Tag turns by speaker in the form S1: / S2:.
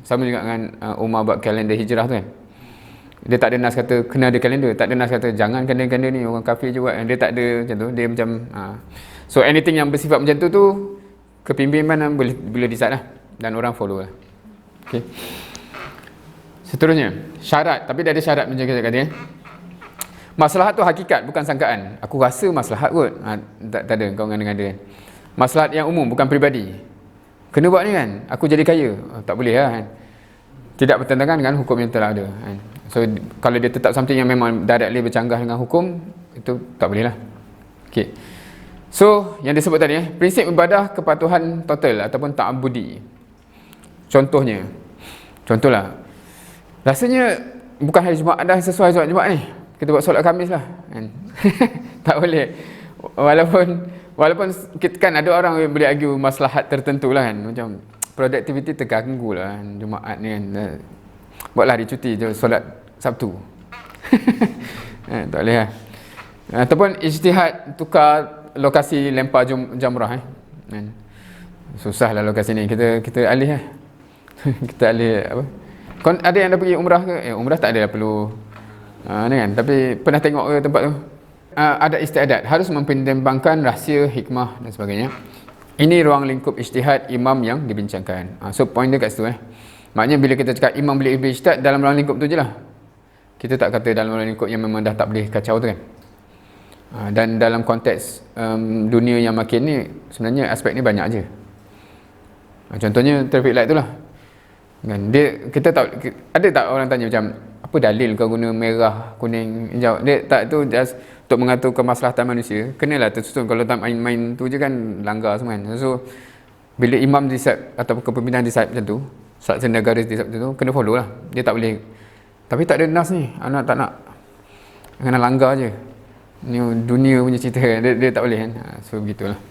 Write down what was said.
S1: Sama juga dengan Umar buat kalender hijrah tu kan. Dia tak ada nas kata kena ada kalender, tak ada nas kata jangan kalender ni orang kafir je buat. Dia tak ada macam tu. Dia macam so anything yang bersifat macam tu kepimpinan boleh decide lah dan orang follow lah. Okay. Seterusnya, syarat. Tapi dia ada syarat macam kita kata. Maslahat tu hakikat, bukan sangkaan. Aku rasa maslahat kot. Tak ada, kau ngada-ngada kan. Maslahat yang umum, bukan peribadi. Kena buat ni kan, aku jadi kaya. Tak boleh lah kan. Tidak bertentangan dengan hukum yang telah ada kan. So, kalau dia tetap something yang memang directly bercanggah dengan hukum, itu tak boleh lah. Okay. So, yang disebut tadi, prinsip ibadah kepatuhan total ataupun ta'abudi. Contohlah, rasanya bukan hari Jumaat dah sesuai solat Jumaat ni. Kita buat solat Khamis lah kan. Tak boleh. Walaupun kita kan ada orang yang boleh argue maslahat tertentu lah kan. Macam productivity terganggu lah kan, Jumaat ni kan. Buatlah hari cuti je solat Sabtu. Tak boleh lah. Ataupun ijtihad tukar lokasi lempar jamrah kan. Susah lah lokasi ni. Kita alih lah. Kita alih apa? Kau ada yang dah pergi umrah ke? Umrah tak ada lah perlu ni kan. Tapi pernah tengok ke tempat tu? Ada istiadat, harus mempertimbangkan rahsia, hikmah dan sebagainya. Ini ruang lingkup ijtihad imam yang dibincangkan. So point dia kat situ Maknanya bila kita cakap imam boleh ijtihad dalam ruang lingkup tu je lah. Kita tak kata dalam ruang lingkup yang memang dah tak boleh kacau tu kan. Dan dalam konteks dunia yang makin ni, sebenarnya aspek ni banyak je. Contohnya traffic light tu lah kan. Kita tahu, ada tak orang tanya macam apa dalil kau guna merah, kuning, hijau? Dia tak, tu just untuk mengatur kemaslahatan manusia. Kenalah tersusun. Kalau tak main-main tu je kan langgar semua kan. So bila imam decide atau kepimpinan decide macam tu, saksi negara decide macam tu, kena follow lah. Dia tak boleh, tapi tak ada nas ni, anak tak nak, kena langgar je. Ni dunia punya cerita, dia tak boleh kan. So begitulah.